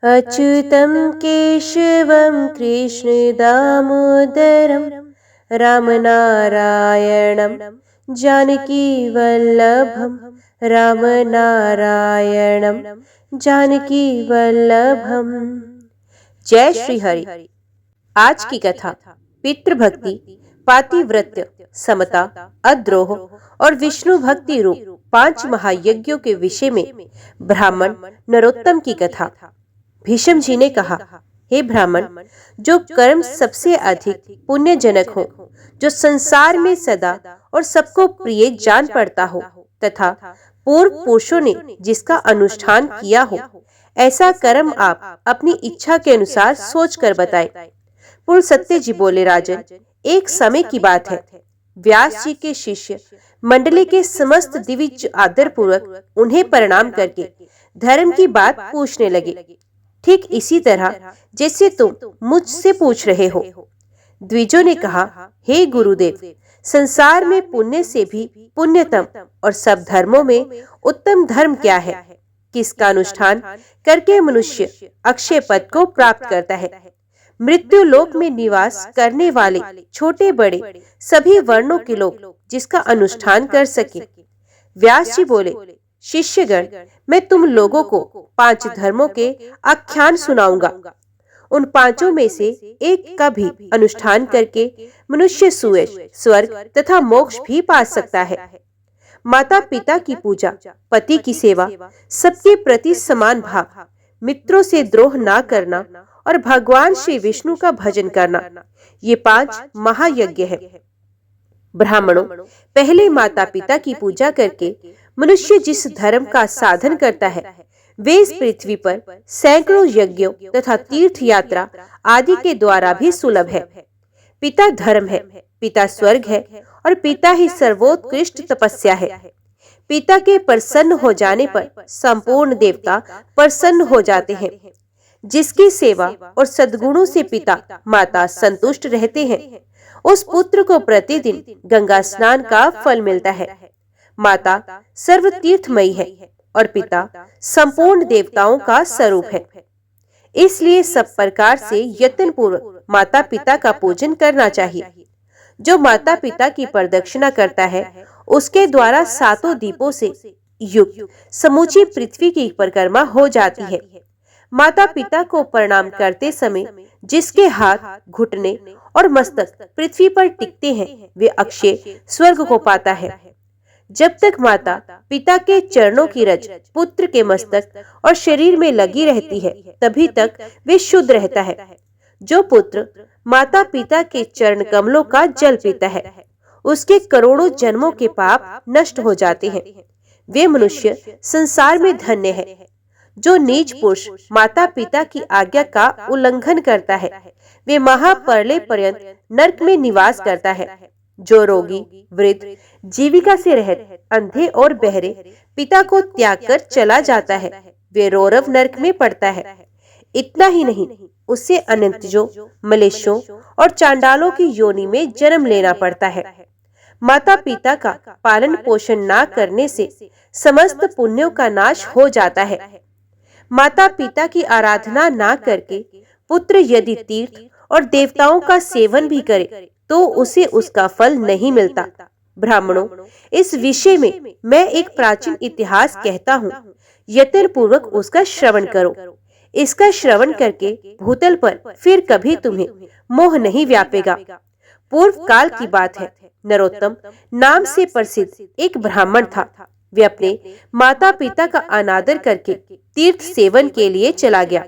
अच्युतं केशवं कृष्णदामोदरं रामनारायणं जानकीवल्लभं रामनारायणं जानकीवल्लभम। जय श्री हरि। आज की कथा पितृभक्ति, पातिव्रत्य, समता, अद्रोह और विष्णु भक्ति रूप 5 महायज्ञों के विषय में ब्राह्मण नरोत्तम की कथा। भीष्म जी ने कहा, हे ब्राह्मण, जो कर्म सबसे अधिक पुण्यजनक हो, जो संसार में सदा और सबको प्रिय जान पड़ता हो तथा पूर्व पुरुषों ने जिसका अनुष्ठान किया हो, ऐसा कर्म आप अपनी इच्छा के अनुसार सोच कर बताएं। पूर्ण सत्य जी बोले, राजन, एक समय की बात है। व्यास जी के शिष्य मंडली के समस्त दिव्य आदर पूर्वक उन्हें प्रणाम करके धर्म की बात पूछने लगे, ठीक इसी तरह जैसे तुम मुझसे पूछ रहे हो। द्विजों ने कहा, हे गुरुदेव, संसार में पुण्य से भी पुण्यतम और सब धर्मों में उत्तम धर्म क्या है? किसका अनुष्ठान करके मनुष्य अक्षय पद को प्राप्त करता है? मृत्यु लोक में निवास करने वाले छोटे बड़े सभी वर्णों के लोग जिसका अनुष्ठान कर सके। व्यास जी बोले, शिष्यगण, मैं तुम लोगों को 5 धर्मों के आख्यान सुनाऊंगा। उन 5 में से एक का भी अनुष्ठान करके मनुष्य सुयश, स्वर्ग तथा मोक्ष भी पा सकता है। माता पिता की पूजा, पति की सेवा, सबके प्रति समान भाव, मित्रों से द्रोह ना करना और भगवान श्री विष्णु का भजन करना, ये 5 महायज्ञ है। ब्राह्मणों, पहले माता पिता की पूजा करके मनुष्य जिस धर्म का साधन करता है, वे इस पृथ्वी पर सैकड़ों यज्ञों तथा तीर्थ यात्रा आदि के द्वारा भी सुलभ है। पिता धर्म है, पिता स्वर्ग है और पिता ही सर्वोत्कृष्ट तपस्या है। पिता के प्रसन्न हो जाने पर संपूर्ण देवता प्रसन्न हो जाते हैं। जिसकी सेवा और सद्गुणों से पिता माता संतुष्ट रहते हैं, उस पुत्र को प्रतिदिन गंगा स्नान का फल मिलता है। माता सर्व तीर्थमयी है और पिता संपूर्ण देवताओं का स्वरूप है। इसलिए सब प्रकार से यत्न पूर्वक माता पिता का पूजन करना चाहिए। जो माता पिता की प्रदक्षिणा करता है, उसके द्वारा 7 दीपों से युक्त समूची पृथ्वी की परिक्रमा हो जाती है। माता पिता को प्रणाम करते समय जिसके हाथ, घुटने और मस्तक पृथ्वी पर टिकते हैं, वे अक्षय स्वर्ग को पाता है। जब तक माता पिता के चरणों की रज पुत्र के मस्तक और शरीर में लगी रहती है, तभी तक वे शुद्ध रहता है। जो पुत्र माता पिता के चरण कमलों का जल पीता है, उसके करोड़ों जन्मों के पाप नष्ट हो जाते हैं। वे मनुष्य संसार में धन्य है। जो नीच पुरुष माता पिता की आज्ञा का उल्लंघन करता है, वे महाप्रलय पर्यंत नरक में निवास करता है। जो रोगी, वृद्ध, जीविका से रहित, अंधे और बहरे पिता को त्याग कर चला जाता है, वे रौरव नरक में पड़ता है। इतना ही नहीं, उससे अनंतजों, मलेच्छों और चांडालों की योनि में जन्म लेना पड़ता है। माता पिता का पालन पोषण ना करने से समस्त पुण्यों का नाश हो जाता है। माता पिता की आराधना ना करके पुत्र यदि तीर्थ और देवताओं का सेवन भी करे, तो उसे उसका फल नहीं मिलता। ब्राह्मणों, इस विषय में मैं एक प्राचीन इतिहास कहता हूँ, यत्न पूर्वक उसका श्रवण करो। इसका श्रवण करके भूतल पर फिर कभी तुम्हें मोह नहीं व्यापेगा। पूर्व काल की बात है। नरोत्तम नाम से प्रसिद्ध एक ब्राह्मण था। वे अपने माता पिता का अनादर करके तीर्थ सेवन के लिए चला गया।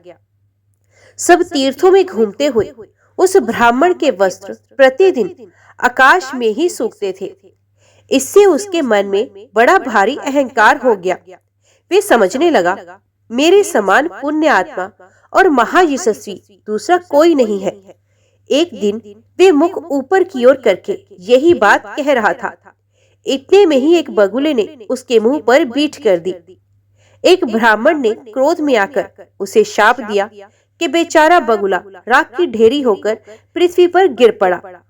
सब तीर्थों में घूमते हुए उस ब्राह्मण के वस्त्र प्रतिदिन आकाश में ही सूखते थे। इससे उसके मन में बड़ा भारी अहंकार हो गया। वे समझने लगा, मेरे समान पुण्य आत्मा और महायशस्वी दूसरा कोई नहीं है। एक दिन वे मुख ऊपर की ओर करके यही बात कह रहा था। इतने में ही एक बगुले ने उसके मुंह पर बीठ कर दी। एक ब्राह्मण ने क्रोध में आकर उसे शाप दिया कि बेचारा बगुला राख की ढेरी होकर पृथ्वी पर गिर पड़ा।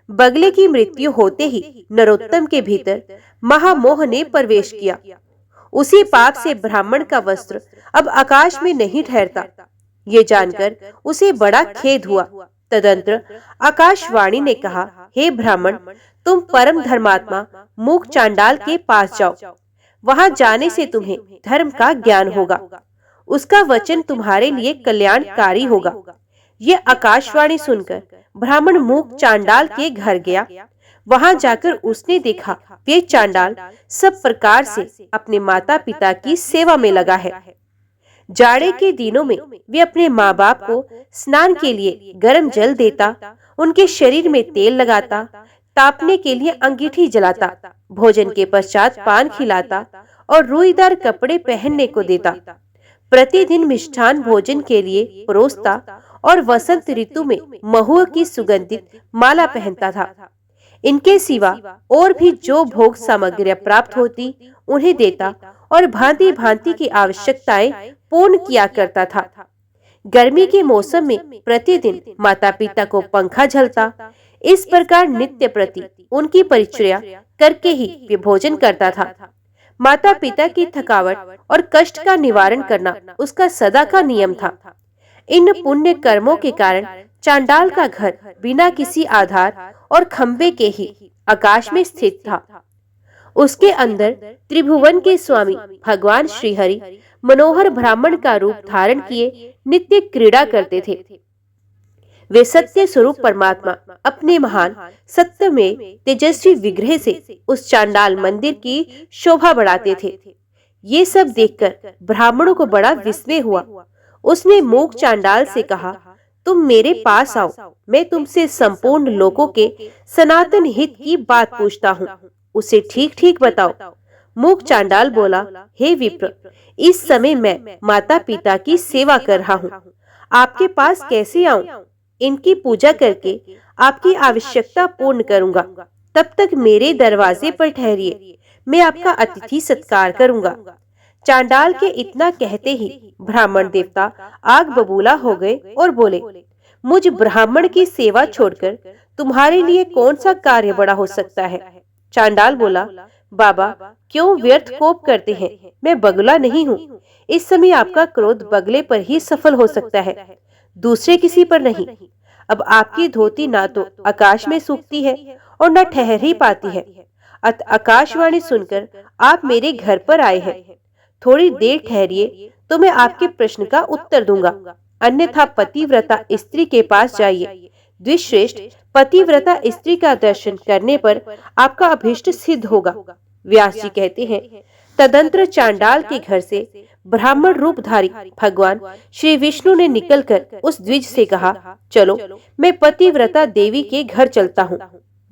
बगले की मृत्यु होते ही नरोत्तम के भीतर महामोह ने प्रवेश किया। उसी पाप से ब्राह्मण का वस्त्र अब आकाश में नहीं ठहरता। ये जानकर उसे बड़ा खेद हुआ। तदंतर आकाशवाणी ने कहा, हे ब्राह्मण, तुम परम धर्मात्मा मूक चांडाल के पास जाओ। वहां जाने से तुम्हें धर्म का ज्ञान होगा। उसका वचन तुम्हारे लिए कल्याणकारी होगा। ये आकाशवाणी सुनकर ब्राह्मण मूक चांडाल के घर गया। वहां जाकर उसने देखा वे चांडाल सब प्रकार से अपने माता पिता की सेवा में लगा है। जाड़े के दिनों में वे अपने माँ बाप को स्नान के लिए गर्म जल देता, उनके शरीर में तेल लगाता, तापने के लिए अंगीठी जलाता, भोजन के पश्चात पान खिलाता और रुईदार कपड़े पहनने को देता। प्रतिदिन मिष्ठान भोजन के लिए परोसता और वसंत ऋतु में महुआ की सुगंधित माला पहनता था। इनके सिवा और भी जो भोग सामग्रियां प्राप्त होती उन्हें देता और भांति भांति की आवश्यकताएं पूर्ण किया करता था। गर्मी के मौसम में प्रतिदिन माता पिता को पंखा झलता। इस प्रकार नित्य प्रति उनकी परिचर्या करके ही वे भोजन करता था। माता पिता की थकावट और कष्ट का निवारण करना उसका सदा का नियम था। इन पुण्य कर्मों के कारण चांडाल का घर बिना किसी आधार और खंबे के ही आकाश में स्थित था। उसके अंदर त्रिभुवन के स्वामी भगवान श्रीहरि मनोहर ब्राह्मण का रूप धारण किए नित्य क्रीड़ा करते थे। वे सत्य स्वरूप परमात्मा अपने महान सत्य में तेजस्वी विग्रह से उस चांडाल मंदिर की शोभा बढ़ाते थे। ये सब देखकर ब्राह्मणों को बड़ा विस्मय हुआ। उसने मूक चांडाल से कहा, तुम मेरे पास आओ, मैं तुमसे संपूर्ण लोगों के सनातन हित की बात पूछता हूँ, उसे ठीक ठीक बताओ। मूक चांडाल बोला, हे विप्र, इस समय मैं माता पिता की सेवा कर रहा हूँ, आपके पास कैसे आऊं? इनकी पूजा करके आपकी आवश्यकता पूर्ण करूंगा। तब तक मेरे दरवाजे पर ठहरिए, मैं आपका अतिथि सत्कार करूंगा। चांडाल के इतना कहते ही ब्राह्मण देवता आग बबूला हो गए और बोले, मुझ ब्राह्मण की सेवा छोड़कर तुम्हारे लिए कौन सा कार्य बड़ा हो सकता है? चांडाल बोला, बाबा, क्यों व्यर्थ कोप करते हैं? मैं बगुला नहीं हूँ। इस समय आपका क्रोध बगले पर ही सफल हो सकता है, दूसरे किसी पर नहीं। अब आपकी धोती ना तो आकाश में सूखती है और न ठहर ही पाती है। अत आकाशवाणी सुनकर आप मेरे घर पर आए हैं। थोड़ी देर ठहरिए तो मैं आपके प्रश्न का उत्तर दूंगा, अन्यथा पतिव्रता स्त्री के पास जाइए। द्विश्रेष्ठ पतिव्रता स्त्री का दर्शन करने पर आपका अभीष्ट सिद्ध होगा। व्यास जी कहते हैं, तदंतर चांडाल के घर से ब्राह्मण रूपधारी भगवान श्री विष्णु ने निकलकर उस द्विज से कहा, चलो मैं पतिव्रता देवी के घर चलता हूँ।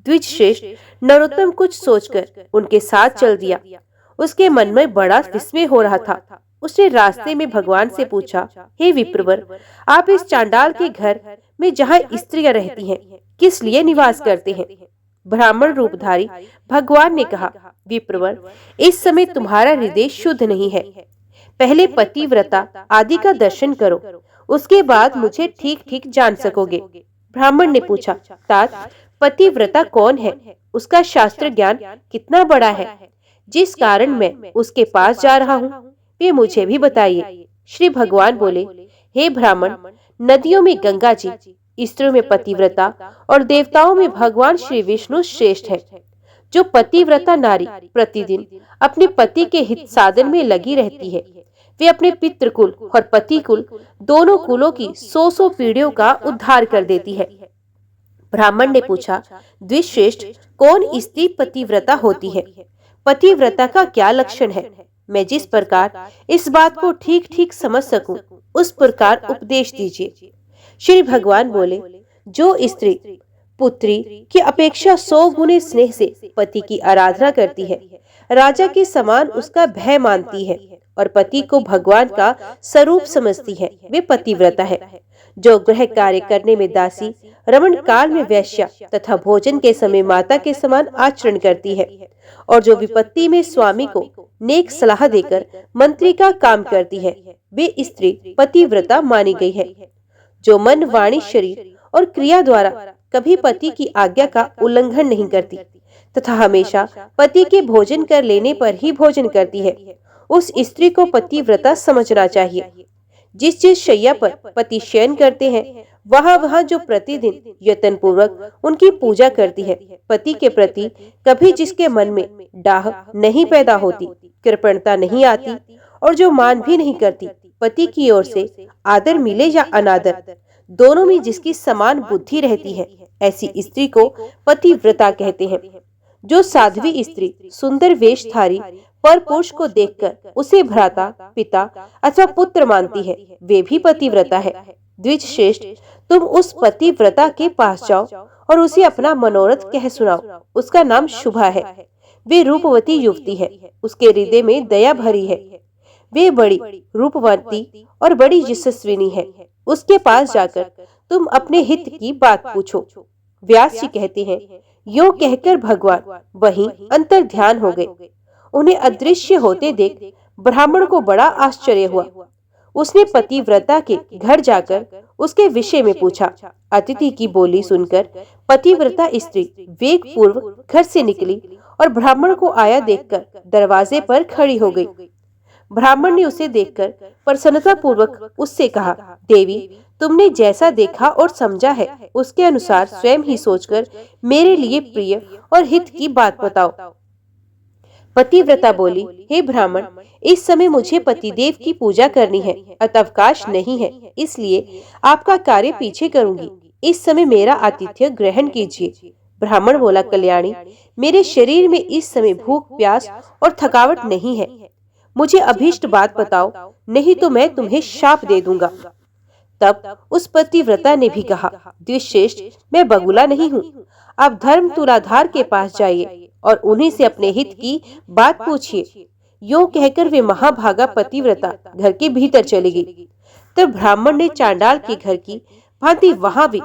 द्विज श्रेष्ठ नरोत्तम कुछ सोचकर उनके साथ चल दिया। उसके मन में बड़ा विस्मय हो रहा था। उसने रास्ते में भगवान से पूछा, हे विप्रवर, आप इस चांडाल के घर में जहाँ स्त्रियां रहती हैं, किस लिए निवास करते हैं? ब्राह्मण रूपधारी भगवान ने कहा, विप्रवर, इस समय तुम्हारा हृदय शुद्ध नहीं है। पहले पतिव्रता आदि का दर्शन करो, उसके बाद मुझे ठीक ठीक जान सकोगे। ब्राह्मण ने पूछा, तात पतिव्रता कौन है? उसका शास्त्र ज्ञान कितना बड़ा है, जिस कारण मैं उसके पास जा रहा हूँ, वे मुझे भी बताइए। श्री भगवान बोले, हे ब्राह्मण, नदियों में गंगा जी, स्त्रियों में पतिव्रता और देवताओं में भगवान श्री विष्णु श्रेष्ठ है। जो पतिव्रता नारी प्रतिदिन अपने पति के हित साधन में लगी रहती है, वे अपने पितृकुल और पतिकुल दोनों कुलों की 100 पीढ़ियों का उद्धार कर देती है। ब्राह्मण ने पूछा, द्विश्रेष्ठ, कौन स्त्री पतिव्रता होती है? पतिव्रता का क्या लक्षण है? मैं जिस प्रकार इस बात को ठीक ठीक समझ सकूं, उस प्रकार उपदेश दीजिए। श्री भगवान बोले, जो स्त्री पुत्री की अपेक्षा 100 गुने स्नेह से पति की आराधना करती है, राजा के समान उसका भय मानती है और पति को भगवान का स्वरूप समझती है, वे पतिव्रता है। जो गृह कार्य करने में दासी, रमण काल में वैश्या तथा भोजन के समय माता के समान आचरण करती है और जो विपत्ति में स्वामी को नेक सलाह देकर मंत्री का काम करती है, वे स्त्री पतिव्रता मानी गई है। जो मन, वाणी, शरीर और क्रिया द्वारा कभी पति की आज्ञा का उल्लंघन नहीं करती तथा हमेशा पति के भोजन कर लेने पर ही भोजन करती है, उस स्त्री को पतिव्रता समझना चाहिए। जिस जिस शैया पर पति शयन करते हैं वहां वहां जो प्रतिदिन यत्न पूर्वक उनकी पूजा करती है, पति के प्रति कभी जिसके मन में डाह नहीं पैदा होती, कृपणता नहीं आती और जो मान भी नहीं करती, पति की ओर से आदर मिले या अनादर दोनों में जिसकी समान बुद्धि रहती है, ऐसी स्त्री को पतिव्रता कहते हैं। जो साध्वी स्त्री सुंदर वेशधारी पर पुरुष को देखकर उसे भ्राता, पिता अथवा पुत्र मानती है, वे भी पतिव्रता है। द्विज श्रेष्ठ, तुम उस पतिव्रता के पास जाओ और उसे अपना मनोरथ कह सुनाओ। उसका नाम शुभा है। वे रूपवती युवती है, उसके हृदय में दया भरी है। वे बड़ी रूपवती और बड़ी यशस्विनी है। उसके पास जाकर तुम अपने हित की बात पूछो। व्यास जी कहते हैं, यो कहकर भगवान वहीं अंतर ध्यान हो गए। उन्हें अदृश्य होते देख ब्राह्मण को बड़ा आश्चर्य हुआ। उसने पतिव्रता के घर जाकर उसके विषय में पूछा। अतिथि की बोली सुनकर पतिव्रता स्त्री वेग पूर्वक घर से निकली और ब्राह्मण को आया देखकर दरवाजे पर खड़ी हो गई। ब्राह्मण ने उसे देखकर प्रसन्नता पूर्वक उससे कहा, देवी, तुमने जैसा देखा और समझा है उसके अनुसार स्वयं ही सोचकर मेरे लिए प्रिय और हित की बात बताओ। पतिव्रता बोली, हे ब्राह्मण, इस समय मुझे पतिदेव की पूजा करनी है, अतवकाश नहीं है, इसलिए आपका कार्य पीछे करूंगी। इस समय मेरा आतिथ्य ग्रहण कीजिए। ब्राह्मण बोला, कल्याणी, मेरे शरीर में इस समय भूख, प्यास और थकावट नहीं है। मुझे अभीष्ट बात बताओ, नहीं तो मैं तुम्हें शाप दे दूंगा। तब उस पतिव्रता ने भी कहा, द्विश्रेष्ठ, मैं बगुला नहीं हूँ। आप धर्म तुलाधार के पास जाइए और उन्हीं से अपने हित की बात पूछिए। यो कहकर वे महाभागा पतिव्रता घर के भीतर चली गई। तब ब्राह्मण ने चांडाल के घर की भांति वहां भी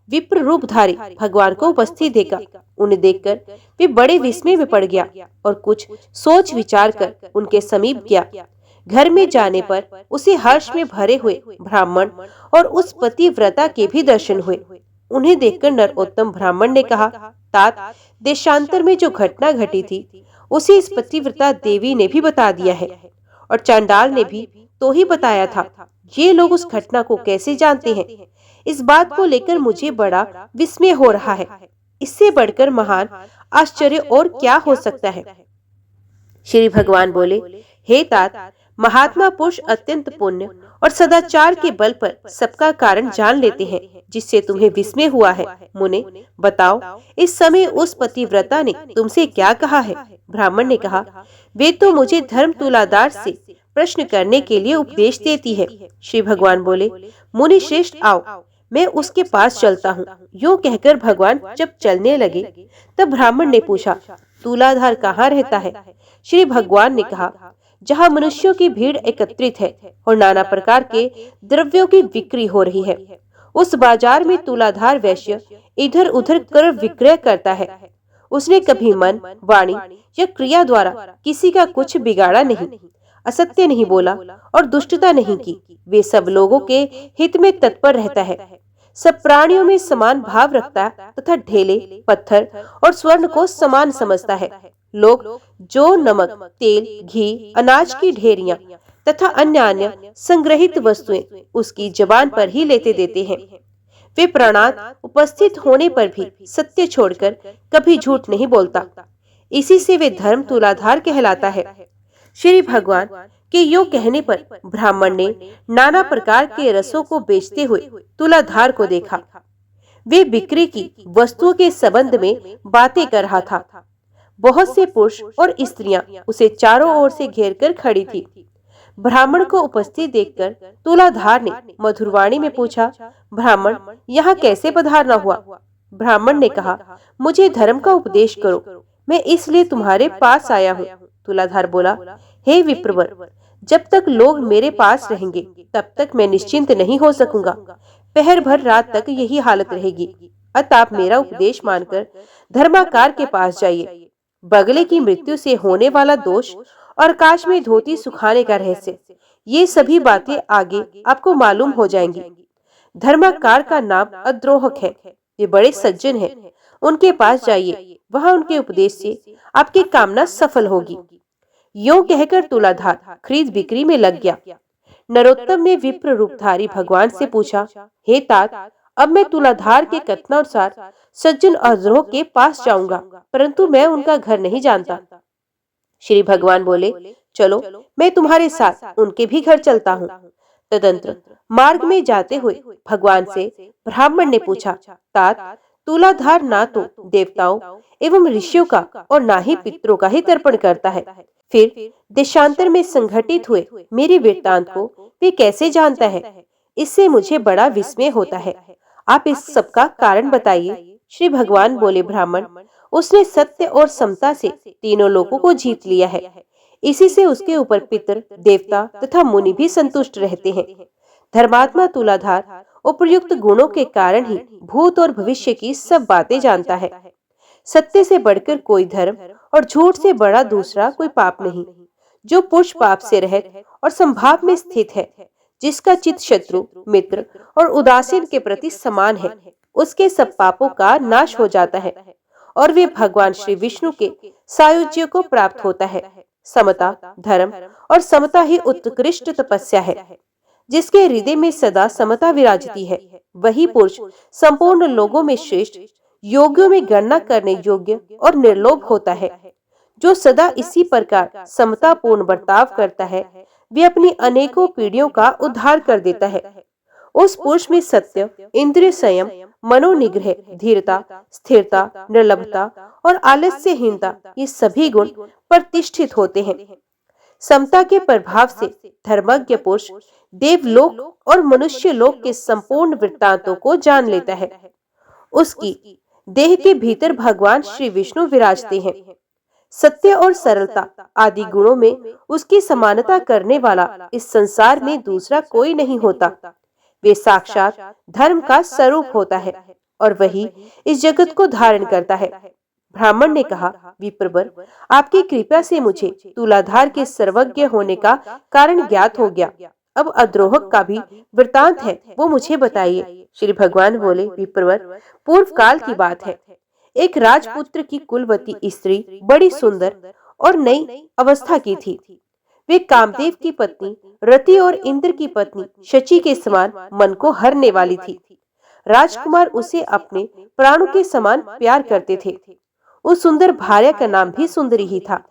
विप्र रूपधारी भगवान को उपस्थित देखा। उन्हें देखकर वे बड़े विस्मय में पड़ गया और कुछ सोच विचार कर उनके समीप गया। घर में जाने पर उसे हर्ष में भरे हुए ब्राह्मण और उस पतिव्रता के भी दर्शन हुए। उन्हें देखकर नरोत्तम ब्राह्मण ने कहा, तात, देशांतर में जो घटना घटी थी उसे इस पतिव्रता देवी ने भी बता दिया है और चांडाल ने भी तो ही बताया था। ये लोग उस घटना को कैसे जानते हैं, इस बात को लेकर मुझे बड़ा विस्मय हो रहा है। इससे बढ़कर महान आश्चर्य और क्या हो सकता है। श्री भगवान बोले, हे तात, महात्मा पुरुष अत्यंत पुण्य और सदाचार के बल पर सबका कारण जान लेते हैं, जिससे तुम्हें विस्मय हुआ है। मुने, बताओ, इस समय उस पतिव्रता ने तुमसे क्या कहा है? ब्राह्मण ने कहा, वे तो मुझे धर्म तुलादार से प्रश्न करने के लिए उपदेश देती है। श्री भगवान बोले, मुनि श्रेष्ठ, आओ, मैं उसके पास चलता हूँ। यूँ कहकर भगवान जब चलने लगे तब ब्राह्मण ने पूछा, तुलाधार कहाँ रहता है? श्री भगवान ने कहा, जहाँ मनुष्यों की भीड़ एकत्रित है और नाना प्रकार के द्रव्यों की बिक्री हो रही है, उस बाजार में तुलाधार वैश्य इधर उधर कर विक्रय करता है। उसने कभी मन, वाणी या क्रिया द्वारा किसी का कुछ बिगाड़ा नहीं, असत्य नहीं बोला और दुष्टता नहीं की। वे सब लोगों के हित में तत्पर रहता है, सब प्राणियों में समान भाव रखता तथा ढेले, पत्थर और स्वर्ण को समान समझता है। लोग जो नमक, तेल, घी, अनाज की ढेरियां तथा अन्य संग्रहित वस्तुएं उसकी जबान पर ही लेते देते हैं। वे प्राणात उपस्थित होने पर भी सत्य छोड़कर कभी झूठ नहीं बोलता। इसी से वे धर्म तुलाधार कहलाता है। श्री भगवान के यो कहने पर ब्राह्मण ने नाना प्रकार के रसों को बेचते हुए तुलाधार को देखा। वे बिक्री की वस्तुओं के संबंध में बातें कर रहा था। बहुत से पुरुष और स्त्रियां उसे चारों ओर से घेरकर खड़ी थी। ब्राह्मण को उपस्थित देखकर तुलाधार ने मधुरवाणी में पूछा, ब्राह्मण, यहाँ कैसे पधारना हुआ? ब्राह्मण ने कहा, मुझे धर्म का उपदेश करो, मैं इसलिए तुम्हारे पास आया हूँ। तुलाधार बोला, हे विप्रवर, जब तक लोग मेरे पास रहेंगे तब तक मैं निश्चिंत नहीं हो सकूंगा। पहर भर रात तक यही हालत रहेगी। अतः आप मेरा उपदेश मानकर धर्माकार के पास जाइए। बगले की मृत्यु से होने वाला दोष और काश में धोती सुखाने का रहस्य, ये सभी बातें आगे आपको मालूम हो जाएंगी। धर्माकार का नाम अद्रोहक है, वे बड़े सज्जन हैं। उनके पास जाइए, वहां उनके उपदेश से आपकी कामना सफल होगी। यूं कहकर तुलाधार खरीद बिक्री में लग गया। नरोत्तम ने विप्र रूपधारी भगवान से पूछा, हे तात, अब मैं तुलाधार के कथनानुसार सज्जन अद्रोह के पास जाऊंगा, परंतु मैं उनका घर नहीं जानता। श्री भगवान बोले, चलो, मैं तुम्हारे साथ उनके भी घर चलता हूँ। तदंतर मार्ग में जाते हुए भगवान से ब्राह्मण ने पूछा, तात, तुलाधार ना तो देवताओं एवं ऋषियों का और ना ही पितरों का ही तर्पण करता है, फिर देशांतर में संघटित हुए मेरे वृत्तांत को वे कैसे जानता है? इससे मुझे बड़ा विस्मय होता है। आप इस सब का कारण बताइए। श्री भगवान बोले, ब्राह्मण, उसने सत्य और समता से तीनों लोगों को जीत लिया है। इसी से उसके ऊपर पितर, देवता तथा मुनि भी संतुष्ट रहते हैं। धर्मात्मा तुलाधार उपयुक्त गुणों के कारण ही भूत और भविष्य की सब बातें जानता है। सत्य से बढ़कर कोई धर्म और झूठ से बड़ा दूसरा कोई पाप नहीं। जो पुरुष पाप से रहित और संभाव में स्थित है, जिसका चित्त शत्रु, मित्र और उदासीन के प्रति समान है, उसके सब पापों का नाश हो जाता है और वे भगवान श्री विष्णु के सायुज्य को प्राप्त होता है। समता, धर्म और समता ही उत्कृष्ट तपस्या है। जिसके हृदय में सदा समता विराजती है, वही पुरुष संपूर्ण लोगों में श्रेष्ठ, योगियों में गणना करने योग्य और निर्लोभ होता है। जो सदा इसी प्रकार समतापूर्ण बर्ताव करता है, वे अपनी अनेकों पीढ़ियों का उद्धार कर देता है। उस पुरुष में सत्य, इंद्रिय संयम, मनोनिग्रह, धीरता, स्थिरता, निर्लभता और आलस्यहीनता, ये सभी गुण प्रतिष्ठित होते हैं। समता के प्रभाव से धर्मज्ञ पुरुष देवलोक और मनुष्य लोक के संपूर्ण वृत्तांतों को जान लेता है। उसकी देह के भीतर भगवान श्री विष्णु विराजते हैं। सत्य और सरलता आदि गुणों में उसकी समानता करने वाला इस संसार में दूसरा कोई नहीं होता। वे साक्षात धर्म का स्वरूप होता है और वही इस जगत को धारण करता है। ब्राह्मण ने कहा, विप्रवर, आपकी कृपा से मुझे तुलाधार के सर्वज्ञ होने का कारण ज्ञात हो गया। अब अद्रोहक का भी वृतांत है, वो मुझे बताइए। श्री भगवान बोले, विप्रवर, पूर्व काल की बात है। एक राजपुत्र की कुलवती स्त्री बड़ी सुंदर और नई अवस्था की थी। वे कामदेव की पत्नी रति और इंद्र की पत्नी शची के समान मन को हरने वाली थी। राजकुमार उसे अपने प्राणों के समान प्यार करते थे। उस सुंदर भार्या का नाम भी सुंदरी ही था।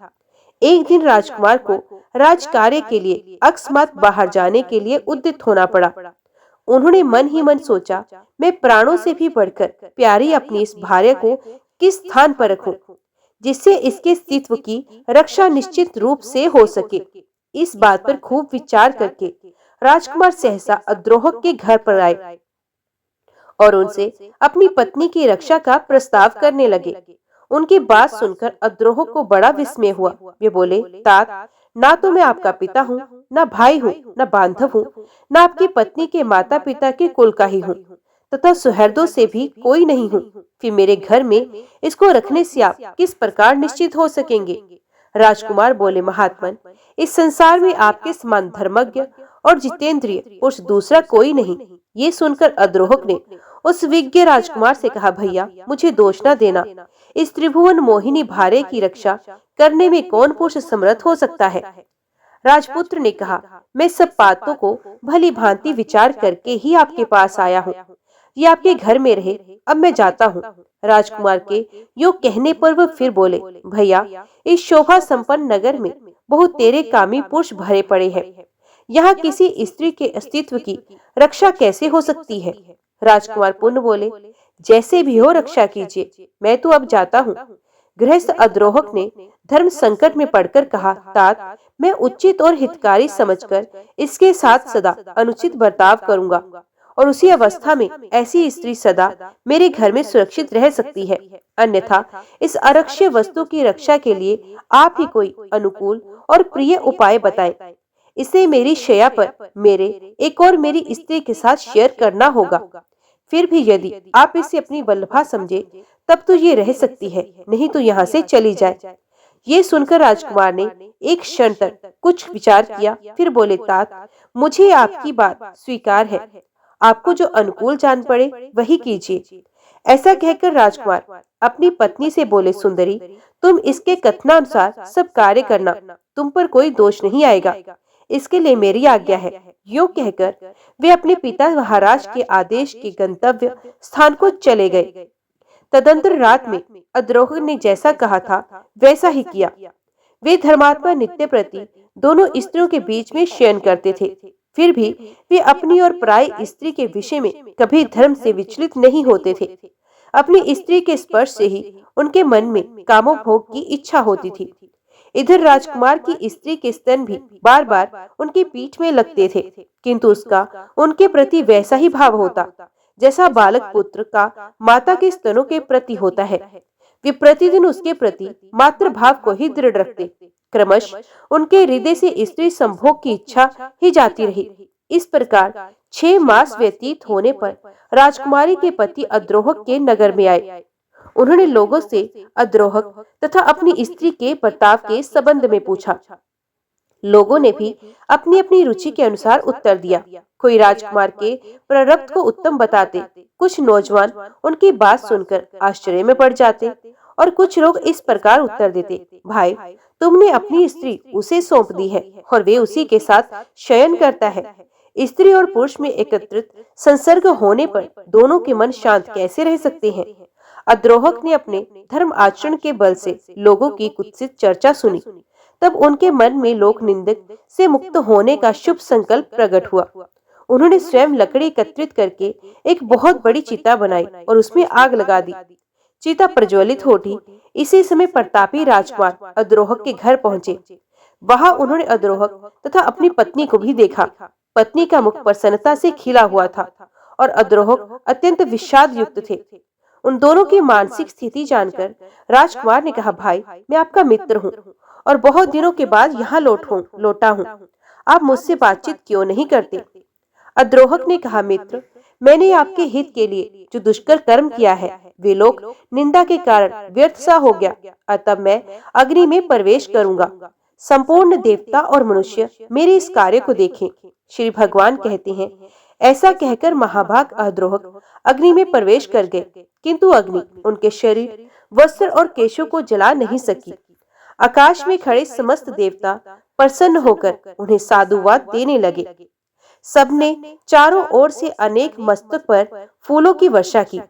एक दिन राजकुमार को राजकार्य के लिए अकस्मात बाहर जाने के लिए उद्यत होना पड़ा। उन्होंने मन ही मन सोचा, मैं प्राणों से भी बढ़कर प्यारी अपनी इस भार्या को किस स्थान पर रखूं, जिससे इसके अस्तित्व की रक्षा निश्चित रूप से हो सके। इस बात पर खूब विचार करके राजकुमार सहसा अद्रोहक के घर पर आए और उनसे अपनी पत्नी की रक्षा का प्रस्ताव करने लगे। उनकी बात सुनकर अद्रोह को बड़ा विस्मय हुआ। वे बोले, तात, ना तो मैं आपका पिता हूँ, ना भाई हूँ, ना बांधव हूँ, ना आपकी पत्नी के माता पिता के कुल का ही हूँ, तथा सुहृदों से भी कोई नहीं हूँ। फिर मेरे घर में इसको रखने से आप किस प्रकार निश्चित हो सकेंगे? राजकुमार बोले, महात्मन, इस संसार में आपके समान धर्मज्ञ और जितेंद्रिय पुरुष दूसरा कोई नहीं। ये सुनकर अद्रोहक ने उस विज्ञ राजकुमार से कहा, भैया, मुझे दोष न देना। इस त्रिभुवन मोहिनी भार्या की रक्षा करने में कौन पुरुष समर्थ हो सकता है? राजपुत्र ने कहा, मैं सब बातों को भली भांति विचार करके ही आपके पास आया हूँ। ये आपके घर में रहे, अब मैं जाता हूँ। राजकुमार के यो कहने पर वह फिर बोले, भैया, इस शोभा संपन्न नगर में बहुत तेरे कामी पुरुष भरे पड़े हैं। यहाँ किसी स्त्री के अस्तित्व की रक्षा कैसे हो सकती है? राजकुमार पुनः बोले, जैसे भी हो रक्षा कीजिए, मैं तो अब जाता हूँ। गृहस्थ अद्रोहक ने धर्म संकट में पड़कर कहा, तात, मैं उचित और हितकारी समझकर इसके साथ सदा अनुचित बर्ताव करूंगा और उसी अवस्था में ऐसी स्त्री सदा मेरे घर में सुरक्षित रह सकती है। अन्यथा इस अरक्ष्य वस्तु की रक्षा के लिए आप ही कोई अनुकूल और प्रिय उपाय बताएं। इसे मेरी शैया पर मेरे एक और मेरी स्त्री के साथ शेयर करना होगा। फिर भी यदि आप इसे अपनी वल्लभा समझे तब तो ये रह सकती है, नहीं तो यहाँ से चली जाए। ये सुनकर राजकुमार ने एक क्षण तक कुछ विचार किया, फिर बोले, तात, मुझे आपकी बात स्वीकार है। आपको जो अनुकूल जान पड़े वही कीजिए। ऐसा कहकर राजकुमार अपनी पत्नी से बोले, सुंदरी, तुम इसके कथनानुसार सब कार्य करना, तुम पर कोई दोष नहीं आएगा। इसके लिए मेरी आज्ञा है। यूं कहकर वे अपने पिता महाराज के आदेश के गंतव्य स्थान को चले गए। तदंतर रात में अद्रोह ने जैसा कहा था वैसा ही किया। वे धर्मात्मा नित्य प्रति दोनों स्त्रियों के बीच में शयन करते थे। फिर भी वे अपनी और पराई स्त्री के विषय में कभी धर्म से विचलित नहीं होते थे। अपनी स्त्री के स्पर्श से ही उनके मन में कामोभोग की इच्छा होती थी। इधर राजकुमार की स्त्री के स्तन भी बार बार उनकी पीठ में लगते थे, किंतु उसका उनके प्रति वैसा ही भाव होता जैसा बालक पुत्र का माता के स्तनों के प्रति होता है। वे प्रतिदिन उसके प्रति मातृ भाव को ही दृढ़ रखते। क्रमश उनके हृदय से स्त्री संभोग की इच्छा ही जाती रही। इस प्रकार 6 मास व्यतीत होने पर राजकुमारी के पति अद्रोहक के नगर में आए। उन्होंने लोगों से अद्रोहक तथा अपनी स्त्री के बर्ताव के संबंध में पूछा। लोगों ने भी अपनी अपनी रुचि के अनुसार उत्तर दिया। कोई राजकुमार के प्ररब्ध को उत्तम बताते, कुछ नौजवान उनकी बात सुनकर आश्चर्य में पड़ जाते और कुछ लोग इस प्रकार उत्तर देते, भाई तुमने अपनी स्त्री उसे सौंप दी है और वे उसी के साथ शयन करता है। स्त्री और पुरुष में एकत्रित संसर्ग होने पर दोनों के मन शांत कैसे रह सकते हैं। अद्रोहक ने अपने धर्म आचरण के बल से लोगों की कुत्सित चर्चा सुनी। तब उनके मन में लोक निंदक से मुक्त होने का शुभ संकल्प प्रकट हुआ। उन्होंने स्वयं लकड़ी एकत्रित करके एक बहुत बड़ी चिता बनाई और उसमें आग लगा दी। चिता प्रज्वलित हो उठी। इसी समय प्रतापी राजकुमार अद्रोहक के घर पहुंचे। वहां उन्होंने अद्रोहक तथा अपनी पत्नी को भी देखा। पत्नी का मुख प्रसन्नता से खिला हुआ था और अद्रोहक अत्यंत विषाद युक्त थे। उन दोनों की मानसिक स्थिति जानकर राजकुमार ने कहा, भाई मैं आपका मित्र हूँ और बहुत दिनों के बाद यहाँ लौटा हूँ। आप मुझसे बातचीत क्यों नहीं करते? अद्रोहक ने कहा, मित्र मैंने आपके हित के लिए जो दुष्कर कर्म किया है वे लोग निंदा के कारण व्यर्थ सा हो गया, अतः मैं अग्नि में प्रवेश करूंगा। संपूर्ण देवता और मनुष्य मेरे इस कार्य को देखें। श्री भगवान कहते हैं, ऐसा कहकर महाभाग अद्रोहक अग्नि में प्रवेश कर गए, किंतु अग्नि उनके शरीर, वस्त्र और केशों को जला नहीं सकी। आकाश में खड़े समस्त देवता प्रसन्न होकर उन्हें साधुवाद देने लगे। सबने चारों ओर से अनेक मस्तक पर फूलों की वर्षा की।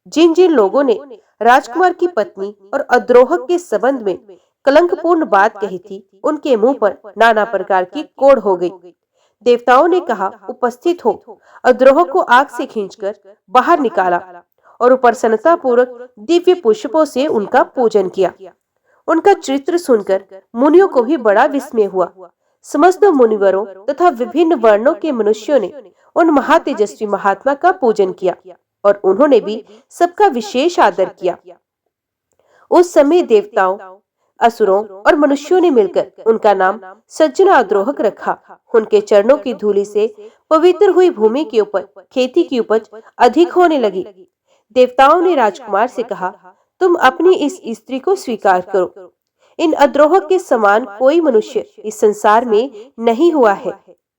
जिन जिन लोगों ने राजकुमार की पत्नी और अद्रोहक के संबंध में कलंकपूर्ण बात कही थी, उनके मुंह पर नाना प्रकार की कोढ़ हो गई। देवताओं ने कहा, उपस्थित हो। अद्रोहक को आग से खींचकर बाहर निकाला और प्रसन्नता पूर्वक दिव्य पुष्पों से उनका पूजन किया। उनका चित्र सुनकर मुनियों को भी बड़ा विस्मय हुआ। समस्त मुनिवरों तथा विभिन्न वर्णों के मनुष्यों ने उन महातेजस्वी महात्मा का पूजन किया और उन्होंने भी सबका विशेष आदर किया। उस समय देवताओं, असुरों और मनुष्यों ने मिलकर उनका नाम सज्जन अद्रोहक रखा। उनके चरणों की धूलि से पवित्र हुई भूमि के ऊपर खेती की उपज अधिक होने लगी। देवताओं ने राजकुमार से कहा, तुम अपनी इस स्त्री को स्वीकार करो। इन अद्रोहक के समान कोई मनुष्य इस संसार में नहीं हुआ है।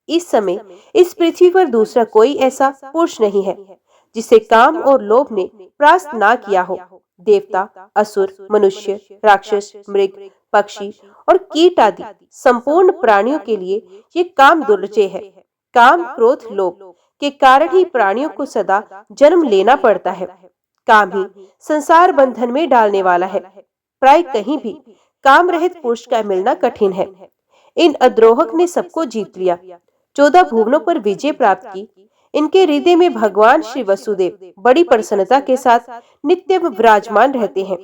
इस समय इस पृथ्वी पर दूसरा कोई ऐसा पुरुष नहीं है जिसे काम और लोभ ने परास्त ना किया हो। देवता, असुर, मनुष्य, राक्षस, मृग, पक्षी और कीट आदि संपूर्ण प्राणियों के लिए ये काम दुर्जय है। काम, क्रोध, लोभ के कारण ही प्राणियों को सदा जन्म लेना पड़ता है। काम ही संसार बंधन में डालने वाला है। प्राय कहीं भी काम रहित पुरुष का मिलना कठिन है। इन अद्रोहक ने सबको जीत लिया, 14 भुवनों पर विजय प्राप्त की। इनके हृदय में भगवान श्री वसुदेव बड़ी प्रसन्नता के साथ नित्य विराजमान रहते हैं।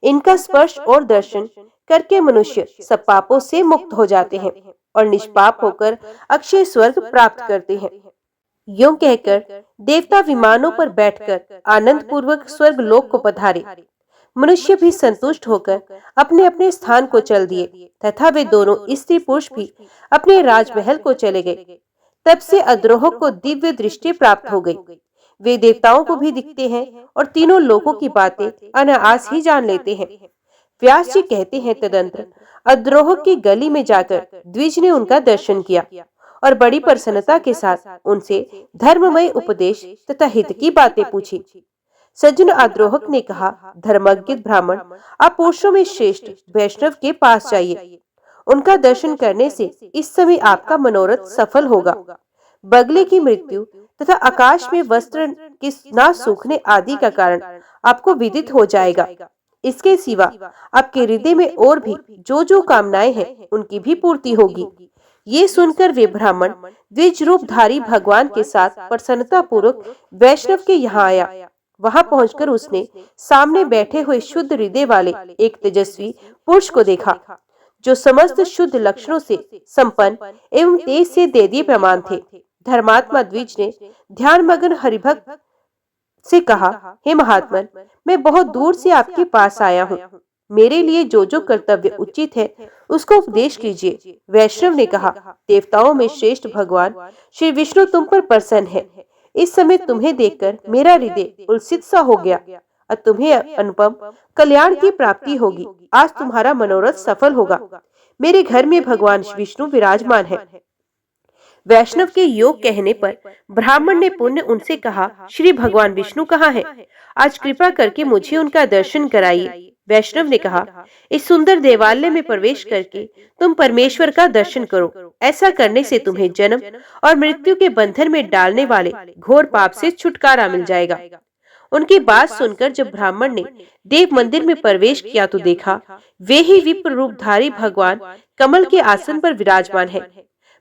इनका स्पर्श और दर्शन करके मनुष्य सब पापों से मुक्त हो जाते हैं और निष्पाप होकर अक्षय स्वर्ग प्राप्त करते हैं। यूं कहकर देवता विमानों पर बैठकर आनंद पूर्वक स्वर्ग लोक को पधारे। मनुष्य भी संतुष्ट होकर अपने अपने स्थान को चल दिए तथा वे दोनों स्त्री पुरुष भी अपने राजमहल को चले गए। तब से अद्रोहक को दिव्य दृष्टि प्राप्त हो गई। वे देवताओं को भी दिखते हैं और तीनों लोगों की बातें अनायास ही जान लेते हैं। व्यास जी कहते हैं, तदंतर अद्रोहक की गली में जाकर द्विज ने उनका दर्शन किया और बड़ी प्रसन्नता के साथ उनसे धर्ममय उपदेश तथा हित की बातें पूछी। सज्जन अद्रोहक ने कहा, धर्मज्ञ ब्राह्मण, आप पुरुषों में श्रेष्ठ वैष्णव के पास जाइए। उनका दर्शन करने से इस समय आपका मनोरथ सफल होगा। बगले की मृत्यु तथा आकाश में वस्त्र के ना सूखने आदि का कारण आपको विदित हो जाएगा। इसके सिवा आपके हृदय में और भी जो कामनाएं हैं उनकी भी पूर्ति होगी। ये सुनकर वे ब्राह्मण द्विज रूपधारी भगवान के साथ प्रसन्नता पूर्वक वैष्णव के यहाँ आया। वहां पहुंचकर उसने सामने बैठे हुए शुद्ध हृदय वाले एक तेजस्वी पुरुष को देखा, जो समस्त शुद्ध लक्षणों से संपन्न एवं तेज से देदीय प्रमाण थे। धर्मात्मा द्विज ने ध्यान मग्न हरिभक्त से कहा, हे महात्मन, मैं बहुत दूर से आपके पास आया हूँ। मेरे लिए जो कर्तव्य उचित है उसको उपदेश कीजिए। वैष्णव ने कहा, देवताओं में श्रेष्ठ भगवान श्री विष्णु तुम पर प्रसन्न है। इस समय तुम्हें देखकर मेरा हृदय उल्सित सा हो गया। अब तुम्हें अनुपम कल्याण की प्राप्ति होगी। आज तुम्हारा मनोरथ सफल होगा। मेरे घर में भगवान विष्णु विराजमान है। वैष्णव के योग कहने पर ब्राह्मण ने पुण्य उनसे कहा, श्री भगवान विष्णु कहाँ हैं? आज कृपा करके मुझे उनका दर्शन कराइए। वैष्णव ने कहा, इस सुंदर देवालय में प्रवेश करके तुम परमेश्वर का दर्शन करो। ऐसा करने से तुम्हें जन्म और मृत्यु के बंधन में डालने वाले घोर पाप से छुटकारा मिल जाएगा। उनकी बात सुनकर जब ब्राह्मण ने देव मंदिर में प्रवेश किया तो देखा वे ही विप्र रूपधारी भगवान कमल के आसन पर विराजमान है।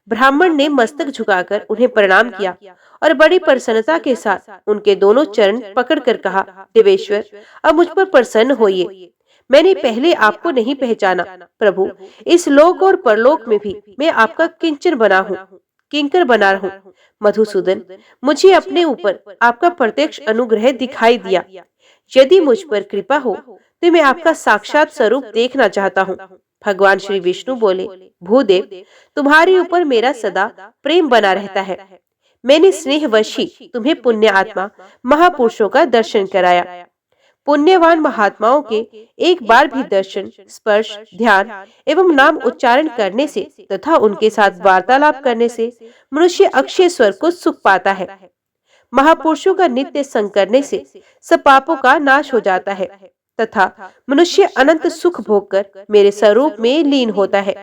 ब्राह्मण ने मस्तक झुकाकर उन्हें प्रणाम किया और बड़ी प्रसन्नता के साथ उनके दोनों चरण पकड़कर कहा, देवेश्वर, अब मुझ पर प्रसन्न होइए। मैंने पहले आपको नहीं पहचाना। प्रभु, इस लोक और परलोक में भी मैं आपका किंकर बना रहूं। मधुसूदन, मुझे अपने ऊपर आपका प्रत्यक्ष अनुग्रह दिखाई दिया। यदि मुझ पर कृपा हो तो मैं आपका साक्षात स्वरूप देखना चाहता हूँ। भगवान श्री विष्णु बोले, भूदेव, तुम्हारे ऊपर मेरा सदा प्रेम बना रहता है। मैंने स्नेहवशी तुम्हें पुण्य आत्मा महापुरुषों का दर्शन कराया। पुण्यवान महात्माओं के एक बार भी दर्शन, स्पर्श, ध्यान एवं नाम उच्चारण करने से तथा उनके साथ वार्तालाप करने से मनुष्य अक्षय स्वर्ग को सुख पाता है। महापुरुषों का नित्य संग करने से सब पापों का नाश हो जाता है तथा मनुष्य अनंत सुख भोगकर मेरे स्वरूप में लीन होता है।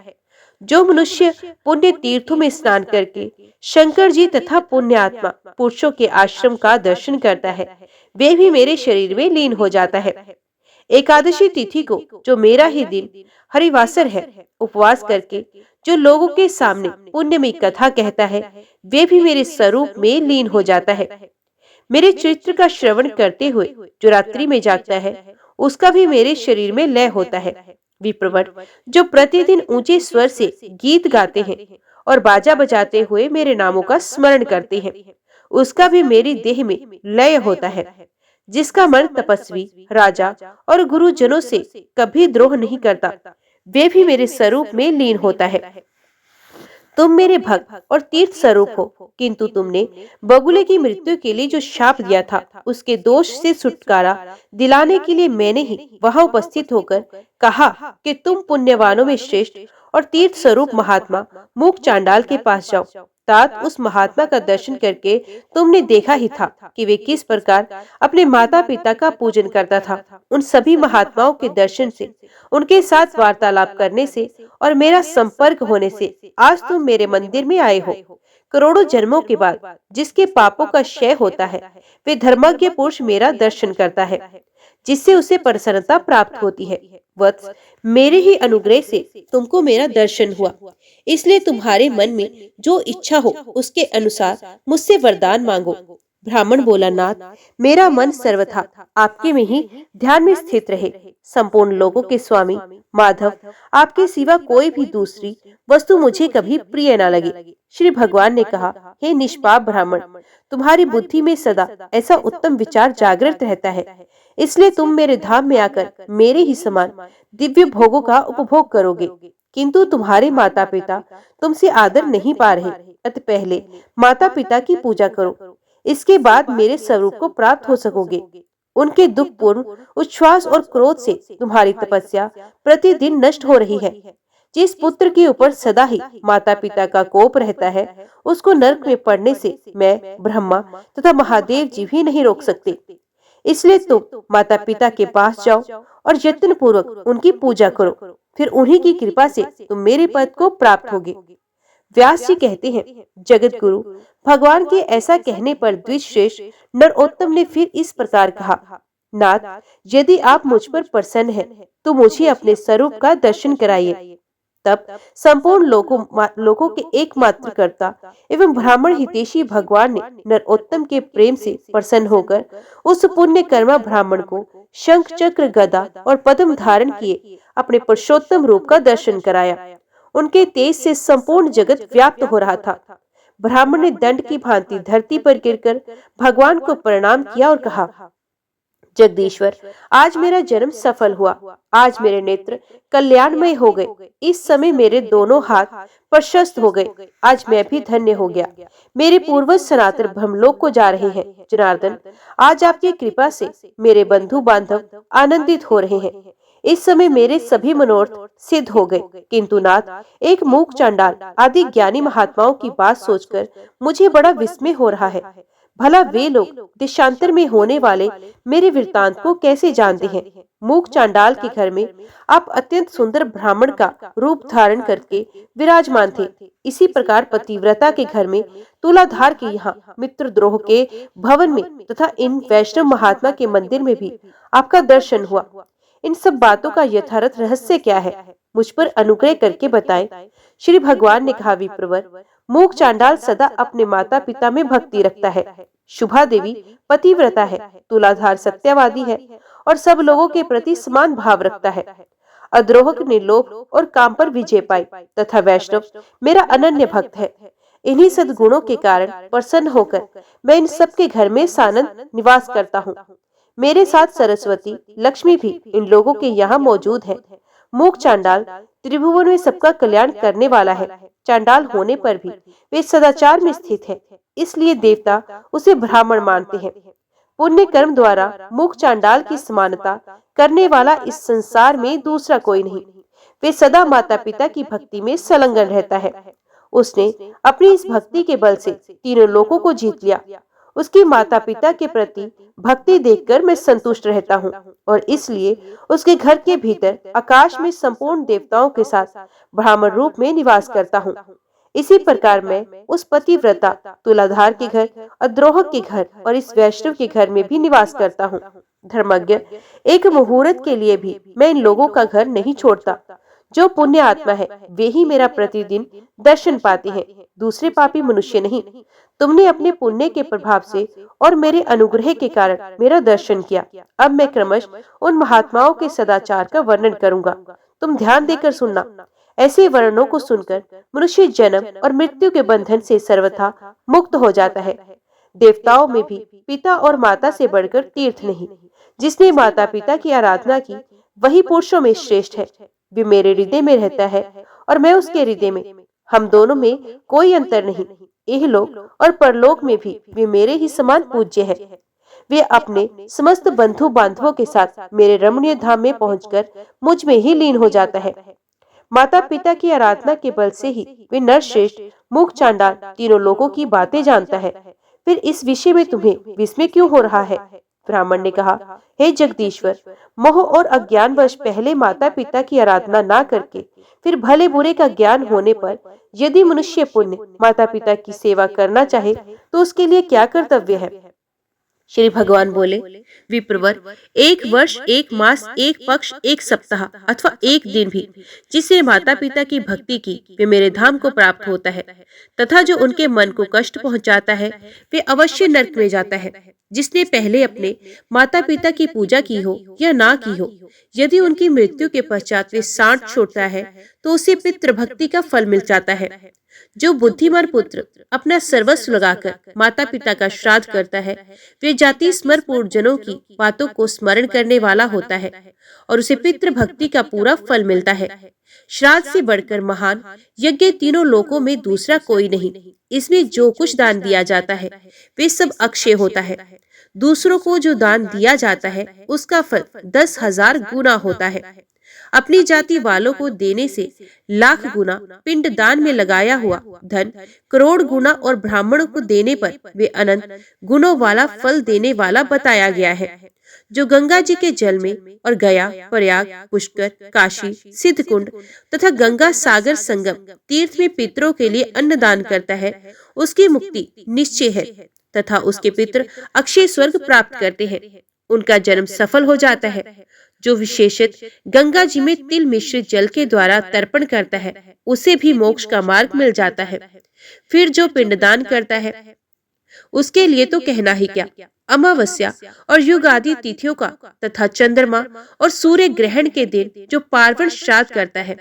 जो मनुष्य पुण्य तीर्थों में स्नान करके शंकर जी तथा पुण्य आत्मा पुरुषों के आश्रम का दर्शन करता है, वे भी मेरे शरीर में लीन हो जाता है। एकादशी तिथि को जो मेरा ही दिन हरिवासर है, उपवास करके जो लोगों के सामने पुण्य में कथा कहता है, वे भी मेरे स्वरूप में लीन हो जाता है। मेरे चरित्र का श्रवण करते हुए जो रात्रि में जागता है, उसका भी मेरे शरीर में लय होता है। विप्रवर, जो प्रतिदिन ऊंचे स्वर से गीत गाते हैं और बाजा बजाते हुए मेरे नामों का स्मरण करते हैं, उसका भी मेरी देह में लय होता है। जिसका मन तपस्वी, राजा और गुरुजनों से कभी द्रोह नहीं करता, वे भी मेरे स्वरूप में लीन होता है। तुम मेरे भक्त और तीर्थ स्वरूप हो, किंतु तुमने बगुले की मृत्यु के लिए जो शाप दिया था, उसके दोष से छुटकारा दिलाने के लिए मैंने ही वहां उपस्थित होकर कहा कि तुम पुण्यवानों में श्रेष्ठ और तीर्थ स्वरूप महात्मा मूक चांडाल के पास जाओ। तात उस महात्मा का दर्शन करके तुमने देखा ही था कि वे किस प्रकार अपने माता पिता का पूजन करता था। उन सभी महात्माओं के दर्शन से, उनके साथ वार्तालाप करने से और मेरा संपर्क होने से आज तुम मेरे मंदिर में आए हो। करोड़ों जन्मों के बाद जिसके पापों का क्षय होता है, वे धर्मज्ञ पुरुष मेरा दर्शन करता है, जिससे उसे प्रसन्नता प्राप्त होती है। वत्स, मेरे ही अनुग्रह से तुमको मेरा दर्शन हुआ, इसलिए तुम्हारे मन में जो इच्छा हो उसके अनुसार मुझसे वरदान मांगो। ब्राह्मण बोला, नाथ, मेरा मन सर्वथा आपके में ही ध्यान में स्थित रहे। संपूर्ण लोगों के स्वामी माधव, आपके सिवा कोई भी दूसरी वस्तु मुझे कभी प्रिय न लगे। श्री भगवान ने कहा, हे निष्पाप ब्राह्मण, तुम्हारी बुद्धि में सदा ऐसा उत्तम विचार जागृत रहता है, इसलिए तुम मेरे धाम में आकर मेरे ही समान दिव्य भोगों का उपभोग करोगे। किंतु तुम्हारे माता पिता तुमसे आदर नहीं पा रहे, अतः पहले माता पिता की पूजा करो, इसके बाद मेरे स्वरूप को प्राप्त हो सकोगे। उनके दुख पूर्ण उच्छ्वास और क्रोध से तुम्हारी तपस्या प्रतिदिन नष्ट हो रही है। जिस पुत्र के ऊपर सदा ही माता पिता का कोप रहता है, उसको नरक में पड़ने से मैं, ब्रह्मा तथा महादेव जी भी नहीं रोक सकते। इसलिए तुम माता पिता के पास जाओ और यत्न पूर्वक उनकी पूजा करो, फिर उन्हीं की कृपा से तुम मेरे पद को प्राप्त होगे। व्यास जी कहते हैं, जगत गुरु भगवान के ऐसा कहने पर द्विजश्रेष्ठ नरोत्तम ने फिर इस प्रकार कहा, नाथ, यदि आप मुझ पर प्रसन्न हैं, तो मुझे अपने स्वरूप का दर्शन कराइए। तब संपूर्ण लोगों के एकमात्र कर्ता एवं ब्राह्मण हितैषी भगवान ने नरोत्तम के प्रेम से प्रसन्न होकर उस पुण्य कर्मा ब्राह्मण को शंख चक्र गदा और पद्म धारण किए अपने पुरुषोत्तम रूप का दर्शन कराया। उनके तेज से संपूर्ण जगत व्याप्त हो रहा था। ब्राह्मण ने दंड की भांति धरती पर गिरकर भगवान को प्रणाम किया और कहा, जगदीश्वर, आज मेरा जन्म सफल हुआ। आज मेरे नेत्र कल्याणमय हो गए। इस समय मेरे दोनों हाथ प्रशस्त हो गए। आज मैं भी धन्य हो गया। मेरे पूर्वज सनातन ब्रह्मलोक को जा रहे हैं। जनार्दन, आज आपकी कृपा से मेरे बंधु बांधव आनंदित हो रहे हैं। इस समय मेरे सभी मनोरथ सिद्ध हो गए। किंतु नाथ, एक मूक चांडाल आदि ज्ञानी महात्माओं की बात सोचकर मुझे बड़ा विस्मय हो रहा है। भला वे लोग देशांतर में होने वाले मेरे वृत्तांत को कैसे जानते हैं? मूक चांडाल के घर में आप अत्यंत सुंदर ब्राह्मण का रूप धारण करके विराजमान थे। इसी प्रकार पतिव्रता के घर में तुलाधार के यहाँ मित्रद्रोह के भवन में तथा इन वैष्णव महात्मा के मंदिर में भी आपका दर्शन हुआ। इन सब बातों का यथार्थ रहस्य क्या है? मुझ पर अनुग्रह करके बताएं। श्री भगवान ने कहा, विप्रवर, मूक चांडाल सदा अपने माता पिता में भक्ति रखता है। शुभा देवी पतिव्रता है, तुलाधार सत्यवादी है और सब लोगों के प्रति समान भाव रखता है। अद्रोहक ने लोभ और काम पर विजय पाई तथा वैष्णव मेरा अनन्य भक्त है। इन्हीं सद्गुणों के कारण प्रसन्न होकर मैं इन सब के घर में सानंद निवास करता हूँ। मेरे साथ सरस्वती लक्ष्मी भी इन लोगों के यहाँ मौजूद है। मूक चांडाल त्रिभुवन में सबका कल्याण करने वाला है। चांडाल होने पर भी वे सदाचार में स्थित है, इसलिए देवता उसे ब्राह्मण मानते हैं। पुण्य कर्म द्वारा मूक चांडाल की समानता करने वाला इस संसार में दूसरा कोई नहीं। वे सदा माता पिता की भक्ति में संलग्न रहता है। उसने अपनी इस भक्ति के बल से तीनों लोगों को जीत लिया। उसकी माता पिता के प्रति भक्ति देखकर मैं संतुष्ट रहता हूँ और इसलिए उसके घर के भीतर आकाश में संपूर्ण देवताओं के साथ ब्राह्मण रूप में निवास करता हूँ। इसी प्रकार मैं उस पतिव्रता तुलाधार के घर, अद्रोहक के घर और इस वैष्णव के घर में भी निवास करता हूँ। धर्मज्ञ, एक मुहूर्त के लिए भी मैं इन लोगों का घर नहीं छोड़ता। जो पुण्य आत्मा है वे ही मेरा प्रतिदिन दर्शन पाते हैं, दूसरे पापी मनुष्य नहीं। तुमने अपने पुण्य के प्रभाव से और मेरे अनुग्रह के कारण मेरा दर्शन किया। अब मैं क्रमश उन महात्माओं के सदाचार का वर्णन करूंगा। तुम ध्यान देकर सुनना। ऐसे वर्णनों को सुनकर मनुष्य जन्म और मृत्यु के बंधन से सर्वथा मुक्त हो जाता है। देवताओं में भी पिता और माता से बढ़कर तीर्थ नहीं। जिसने माता पिता की आराधना की वही पुरुषों में श्रेष्ठ है। वे मेरे हृदय में रहता है और मैं उसके हृदय में। हम दोनों में कोई अंतर नहीं। इहलोक और परलोक में भी वे मेरे ही समान पूज्य है। वे अपने समस्त बंधु बांधवों के साथ मेरे रमणीय धाम में पहुंचकर मुझ में ही लीन हो जाता है। माता पिता की आराधना के बल से ही वे नरश्रेष्ठ मूक चांडाल तीनों लोगों की बातें जानता है। फिर इस विषय में तुम्हें विस्मय क्यों हो रहा है? ब्राह्मण ने कहा, हे जगदीश्वर, मोह और अज्ञानवश पहले माता पिता की आराधना ना करके फिर भले बुरे का ज्ञान होने पर यदि मनुष्य पुण्य माता पिता की सेवा करना चाहे तो उसके लिए क्या कर्तव्य है? श्री भगवान बोले, विप्रवर, एक वर्ष, एक मास, एक पक्ष, एक सप्ताह अथवा एक दिन भी जिससे माता पिता की भक्ति की वे मेरे धाम को प्राप्त होता है तथा जो उनके मन को कष्ट पहुंचाता है वे अवश्य नरक में जाता है। जिसने पहले अपने माता पिता की पूजा की हो या ना की हो, यदि उनकी मृत्यु के पश्चात वे सांड छोड़ता है तो उसे पितृभक्ति का फल मिल जाता है। जो बुद्धिमान पुत्र अपना सर्वस्व लगाकर माता पिता का श्राद्ध करता है वे जाति स्मर पूर्वजनों की बातों को स्मरण करने वाला होता है और उसे पितृभक्ति का पूरा फल मिलता है। श्राद्ध से बढ़कर महान यज्ञ तीनों लोकों में दूसरा कोई नहीं। इसमें जो कुछ दान दिया जाता है वे सब अक्षय होता है। दूसरों को जो दान दिया जाता है उसका फल 10,000 गुना होता है। अपनी जाति वालों को देने से लाख गुना, पिंड दान में लगाया हुआ धन करोड़ गुना और ब्राह्मणों को देने पर वे अनंत गुणों वाला फल देने वाला बताया गया है। जो गंगा जी के जल में और गया, प्रयाग, पुष्कर, काशी, सिद्धकुंड तथा गंगा सागर संगम तीर्थ में पितरों के लिए अन्न दान करता है, उसकी मुक्ति निश्चय है तथा उसके पितर अक्षय स्वर्ग प्राप्त करते हैं। उनका जन्म सफल हो जाता है। जो विशेषित गंगा जी में तिल मिश्रित जल के द्वारा तर्पण करता है, उसे भी मोक्ष का मार्ग मिल जाता है। फिर जो पिंडदान करता है, उसके लिए तो कहना ही क्या। अमावस्या और युग आदि तिथियों का तथा चंद्रमा और सूर्य ग्रहण के दिन जो पार्वण श्राद्ध करता है,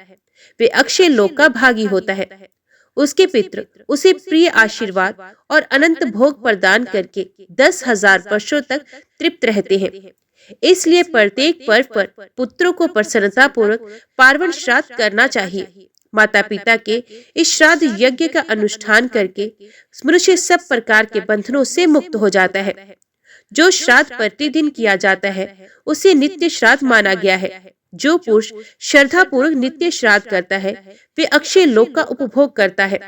वे अक्षय लोक का भागी होता है। उसके पितृ उसे प्रिय आशीर्वाद और अनंत भोग प्रदान करके 10,000 वर्षों तक तृप्त रहते हैं। इसलिए प्रत्येक पर्व पर पुत्रों को प्रसन्नता पूर्वक पार्वण श्राद्ध करना चाहिए। माता पिता के इस श्राद्ध यज्ञ का अनुष्ठान करके मनुष्य सब प्रकार के बंधनों से मुक्त हो जाता है। जो श्राद्ध प्रतिदिन किया जाता है, उसे नित्य श्राद्ध माना गया है। जो पुरुष श्रद्धा पूर्वक नित्य श्राद्ध करता है, वे अक्षय लोक का उपभोग करता है।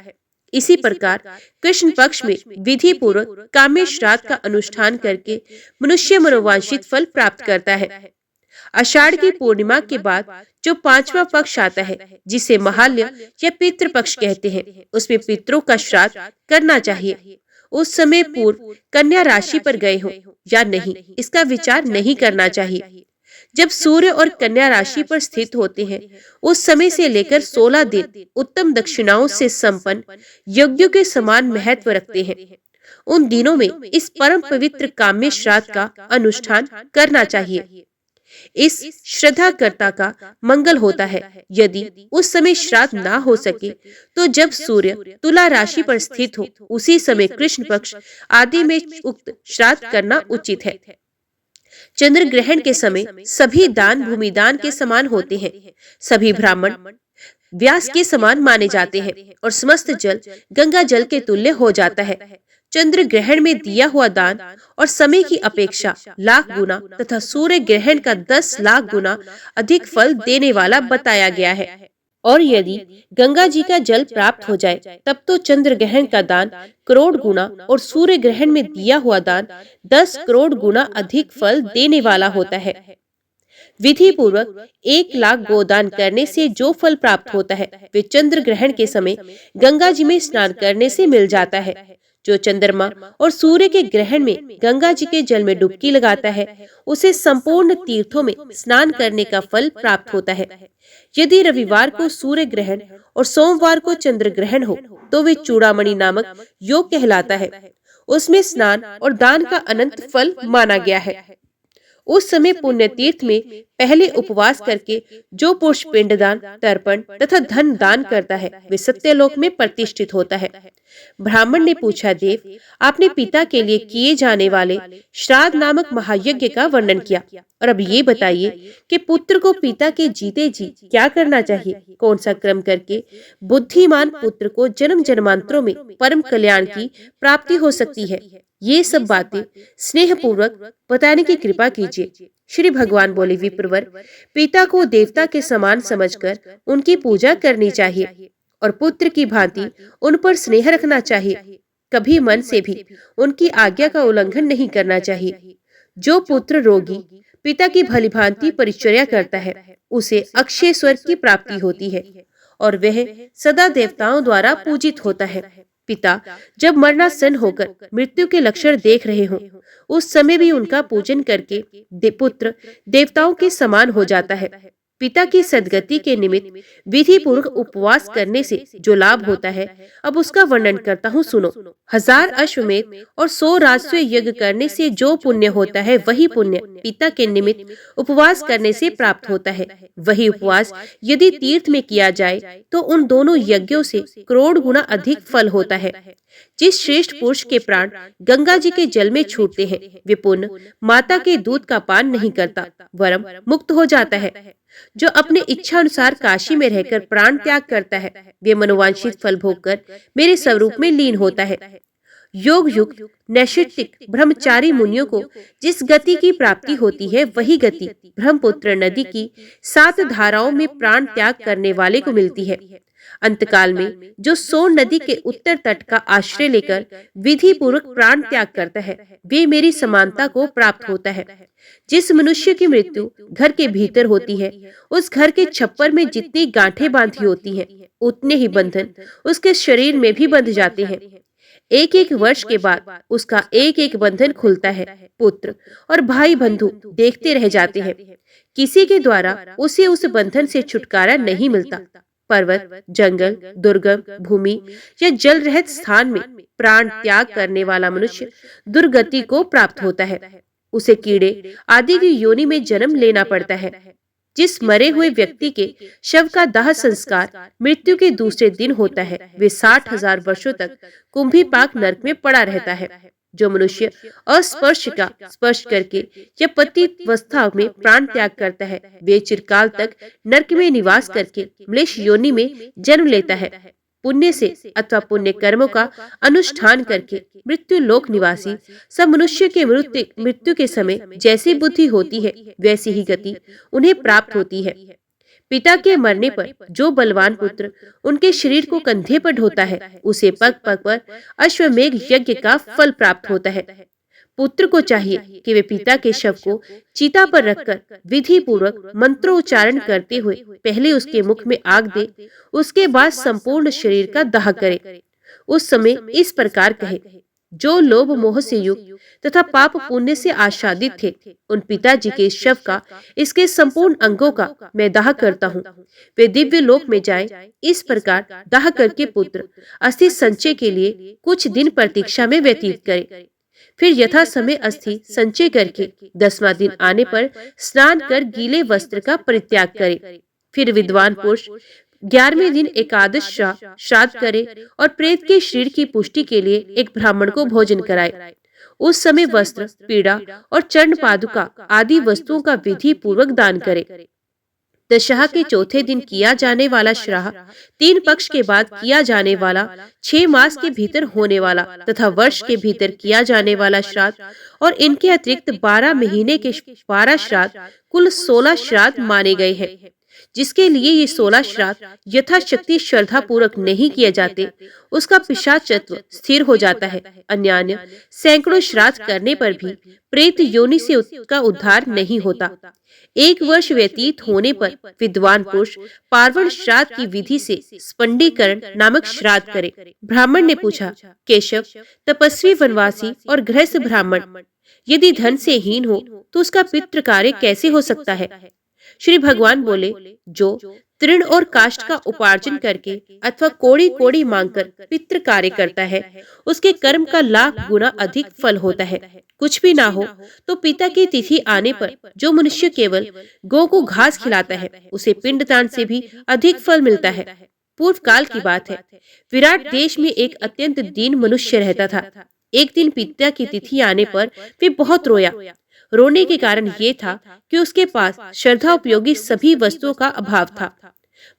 इसी प्रकार कृष्ण पक्ष में विधि पूर्वक काम्य श्राद्ध का अनुष्ठान करके मनुष्य मनोवांछित फल प्राप्त करता है। आषाढ़ की पूर्णिमा के बाद जो 5वां पक्ष आता है, जिसे महालय या पितृ पक्ष कहते हैं, उसमें पितरों का श्राद्ध करना चाहिए। उस समय पूर्व कन्या राशि पर गए हो या नहीं, इसका विचार नहीं करना चाहिए। जब सूर्य और कन्या राशि पर स्थित होते हैं, उस समय से लेकर 16 दिन उत्तम दक्षिणाओं से संपन्न यज्ञों के समान महत्व रखते हैं। उन दिनों में इस परम पवित्र काम्य श्राद्ध का अनुष्ठान करना चाहिए। इस श्रद्धाकर्ता का मंगल होता है। यदि उस समय श्राद्ध ना हो सके, तो जब सूर्य तुला राशि पर स्थित हो, उसी समय कृष्ण पक्ष आदि में उक्त श्राद्ध करना उचित है। चंद्र ग्रहण के समय सभी दान भूमिदान के समान होते हैं। सभी ब्राह्मण व्यास के समान माने जाते हैं और समस्त जल गंगा जल के तुल्य हो जाता है। चंद्र ग्रहण में दिया हुआ दान और समय की अपेक्षा लाख गुना तथा सूर्य ग्रहण का 10 लाख गुना अधिक फल देने वाला बताया गया है। और यदि गंगा जी का जल प्राप्त हो जाए, तब तो चंद्र ग्रहण का दान करोड़ गुना और सूर्य ग्रहण में दिया हुआ दान 10 करोड़ गुना अधिक फल देने वाला होता है। विधि पूर्वक 1 लाख गोदान करने से जो फल प्राप्त होता है, वे चंद्र ग्रहण के समय गंगा जी में स्नान करने से मिल जाता है। जो चंद्रमा और सूर्य के ग्रहण में गंगा जी के जल में डुबकी लगाता है, उसे संपूर्ण तीर्थों में स्नान करने का फल प्राप्त होता है। यदि रविवार को सूर्य ग्रहण और सोमवार को चंद्र ग्रहण हो, तो वे चूड़ामणि नामक योग कहलाता है। उसमें स्नान और दान का अनंत फल माना गया है। उस समय पुण्य तीर्थ में पहले उपवास करके जो पुरुष पिंडदान, तर्पण तथा धन दान करता है, वे सत्यलोक में प्रतिष्ठित होता है। ब्राह्मण ने पूछा, देव, आपने पिता के लिए किए जाने वाले श्राद्ध नामक महायज्ञ का वर्णन किया, और अब ये बताइए कि पुत्र को पिता के जीते जी क्या करना चाहिए? कौन सा क्रम करके बुद्धिमान पुत्र को जन्म जन्मांतरों में परम कल्याण की प्राप्ति हो सकती है? ये सब बातें स्नेह पूर्वक बताने की कृपा कीजिए। श्री भगवान बोले, विप्रवर, पिता को देवता के समान समझकर उनकी पूजा करनी चाहिए और पुत्र की भांति उन पर स्नेह रखना चाहिए। कभी मन से भी उनकी आज्ञा का उल्लंघन नहीं करना चाहिए। जो पुत्र रोगी पिता की भलीभांति परिचर्या करता है, उसे अक्षय स्वर्ग की प्राप्ति होती है और वह सदा देवताओं द्वारा पूजित होता है। पिता जब मरणासन होकर मृत्यु के लक्षण देख रहे हों, उस समय भी उनका पूजन करके पुत्र देवताओं के समान हो जाता है। पिता की सद्गति के निमित्त विधि पूर्वक उपवास करने से जो लाभ होता है, अब उसका वर्णन करता हूँ, सुनो। 1000 अश्वमेध और 100 राजस्व यज्ञ करने से जो पुण्य होता है, वही पुण्य पिता के निमित्त उपवास करने से प्राप्त होता है। वही उपवास यदि तीर्थ में किया जाए, तो उन दोनों यज्ञों से करोड़ गुना अधिक फल होता है। जिस श्रेष्ठ पुरुष के प्राण गंगा जी के जल में छूटते हैं, वे पुण्य माता के दूध का पान नहीं करता, वरम मुक्त हो जाता है। जो अपने इच्छा अनुसार काशी में रहकर प्राण त्याग करता है, वे मनोवांछित फल भोगकर मेरे स्वरूप में लीन होता है। योग युक्त नैष्ठिक ब्रह्मचारी मुनियों को जिस गति की प्राप्ति होती है, वही गति ब्रह्मपुत्र नदी की 7 धाराओं में प्राण त्याग करने वाले को मिलती है। अंतकाल में जो सोन नदी के उत्तर तट का आश्रय लेकर विधि पूर्वक प्राण त्याग करता है, वे मेरी समानता को प्राप्त होता है। जिस मनुष्य की मृत्यु घर के भीतर होती है, उस घर के छप्पर में जितनी गांठें बांधी होती हैं, उतने ही बंधन उसके शरीर में भी बंध जाते हैं। एक एक वर्ष के बाद उसका एक एक बंधन खुलता है। पुत्र और भाई बंधु देखते रह जाते हैं। किसी के द्वारा उसे उस बंधन से छुटकारा नहीं मिलता। पर्वत, जंगल, दुर्गम भूमि या जल रहित स्थान में प्राण त्याग करने वाला मनुष्य दुर्गति को प्राप्त होता है। उसे कीड़े आदि की योनि में जन्म लेना पड़ता है। जिस मरे हुए व्यक्ति के शव का दाह संस्कार मृत्यु के दूसरे दिन होता है, वे 60,000 वर्षों तक कुंभीपाक नरक में पड़ा रहता है। जो मनुष्य अस्पर्श का स्पर्श करके या पतित अवस्था में प्राण त्याग करता है, वे चिरकाल तक नरक में निवास करके म्लेच्छ योनि में जन्म लेता है। पुण्य से अथवा पुण्य कर्मों का अनुष्ठान करके मृत्यु लोक निवासी सब मनुष्य के मृत्यु के समय जैसी बुद्धि होती है, वैसी ही गति उन्हें प्राप्त होती है। पिता के मरने पर जो बलवान पुत्र उनके शरीर को कंधे पर ढोता है, उसे पग पग पर अश्वमेघ यज्ञ का फल प्राप्त होता है। पुत्र को चाहिए कि वे पिता के शव को चिता पर रखकर विधि पूर्वक मंत्रोच्चारण करते हुए पहले उसके मुख में आग दे, उसके बाद संपूर्ण शरीर का दाह करे। उस समय इस प्रकार कहे, जो लोभ मोह से युक्त तथा पाप पुण्य से आच्छादित थे, उन पिताजी के शव का इसके संपूर्ण अंगों का मैं दाह करता हूँ। वे दिव्य लोक में जाएं। इस प्रकार दाह करके पुत्र अस्थि संचय के लिए कुछ दिन प्रतीक्षा में व्यतीत करे। फिर यथा समय अस्थि संचय करके 10वां दिन आने पर स्नान कर गीले वस्त्र का परित्याग करे। फिर विद्वान पुरुष 11वें दिन एकादश श्राद्ध करे और प्रेत के शरीर की पुष्टि के लिए एक ब्राह्मण को भोजन कराए। उस समय वस्त्र, पीड़ा और चरण पादुका आदि वस्तुओं का विधि पूर्वक दान करे। दशहरा के चौथे दिन किया जाने वाला श्राद्ध 3 पक्ष के बाद किया जाने वाला, 6 मास के भीतर होने वाला तथा वर्ष के भीतर किया जाने वाला श्राद्ध और इनके अतिरिक्त 12 महीने के 12 श्राद्ध, कुल 16 श्राद्ध माने गए हैं। जिसके लिए ये 16 श्राद्ध यथाशक्ति श्रद्धा पूर्वक नहीं किए जाते, उसका पिशाचत्व स्थिर हो जाता है। अन्य सैकड़ों श्राद्ध करने पर भी प्रेत योनि से उसका उद्धार नहीं होता। 1 वर्ष व्यतीत होने पर विद्वान पुरुष पार्वण श्राद्ध की विधि से स्पंडीकरण नामक श्राद्ध करे। ब्राह्मण ने पूछा, केशव, तपस्वी वनवासी और गृहस्थ ब्राह्मण यदि धन से हीन हो तो उसका पितृ कार्य कैसे हो सकता है? श्री भगवान बोले, जो तृण और काष्ठ का उपार्जन करके अथवा कोड़ी कोड़ी मांगकर पितृ कार्य करता है, उसके कर्म का लाख गुना अधिक फल होता है। कुछ भी ना हो तो पिता की तिथि आने पर जो मनुष्य केवल गौ को घास खिलाता है, उसे पिंडदान से भी अधिक फल मिलता है। पूर्व काल की बात है, विराट देश में एक अत्यंत दीन मनुष्य रहता था। एक दिन पिता की तिथि आने पर वे बहुत रोया। रोने के कारण ये था कि उसके पास श्रद्धा उपयोगी सभी वस्तुओं का अभाव था।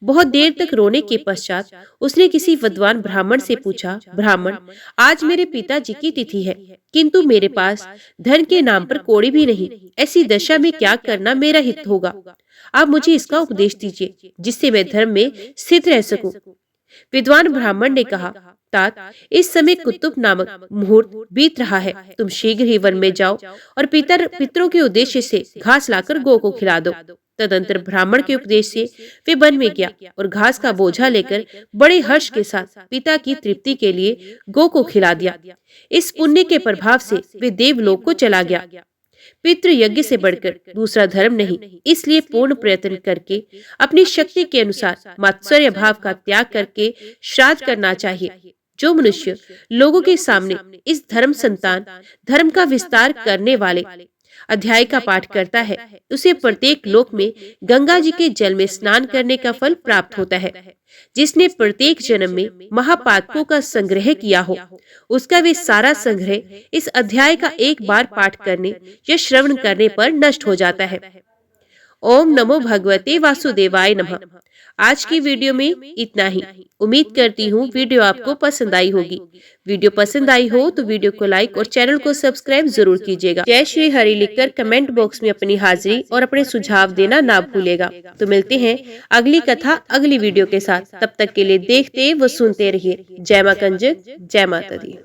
बहुत देर तक रोने के पश्चात उसने किसी विद्वान ब्राह्मण से पूछा, ब्राह्मण, आज मेरे पिताजी की तिथि है, किंतु मेरे पास धन के नाम पर कौड़ी भी नहीं। ऐसी दशा में क्या करना मेरा हित होगा? आप मुझे इसका उपदेश दीजिए, जिससे मैं धर्म में स्थित रह सकूं। विद्वान ब्राह्मण ने कहा, तात, इस समय कुतुब नामक मुहूर्त बीत रहा है। तुम शीघ्र ही वन में जाओ और पितरों के उद्देश्य से घास लाकर गौ को खिला दो। तदंतर ब्राह्मण के उपदेश से वे वन में गया और घास का बोझा लेकर बड़े हर्ष के साथ पिता की तृप्ति के लिए गौ को खिला दिया। इस पुण्य के प्रभाव से वे देवलोक को चला गया। पितृ यज्ञ से बढ़कर दूसरा धर्म नहीं, इसलिए पूर्ण प्रयत्न करके अपनी शक्ति के अनुसार मात्सर्य भाव का त्याग करके श्राद्ध करना चाहिए। जो मनुष्य लोगों के सामने इस धर्म का विस्तार करने वाले अध्याय का पाठ करता है, उसे प्रत्येक लोक में गंगा जी के जल में स्नान करने का फल प्राप्त होता है। जिसने प्रत्येक जन्म में महापातकों का संग्रह किया हो, उसका वे सारा संग्रह इस अध्याय का एक बार पाठ करने या श्रवण करने पर नष्ट हो जाता है। ओम नमो भगवते वासुदेवाय नमः। आज की वीडियो में इतना ही। उम्मीद करती हूँ वीडियो आपको पसंद आई होगी। वीडियो पसंद आई हो तो वीडियो को लाइक और चैनल को सब्सक्राइब जरूर कीजिएगा। जय श्री हरि लिखकर कमेंट बॉक्स में अपनी हाजिरी और अपने सुझाव देना ना भूलेगा। तो मिलते हैं अगली कथा अगली वीडियो के साथ। तब तक के लिए देखते व सुनते रहिए। जय मां कंजक, जय माता दी।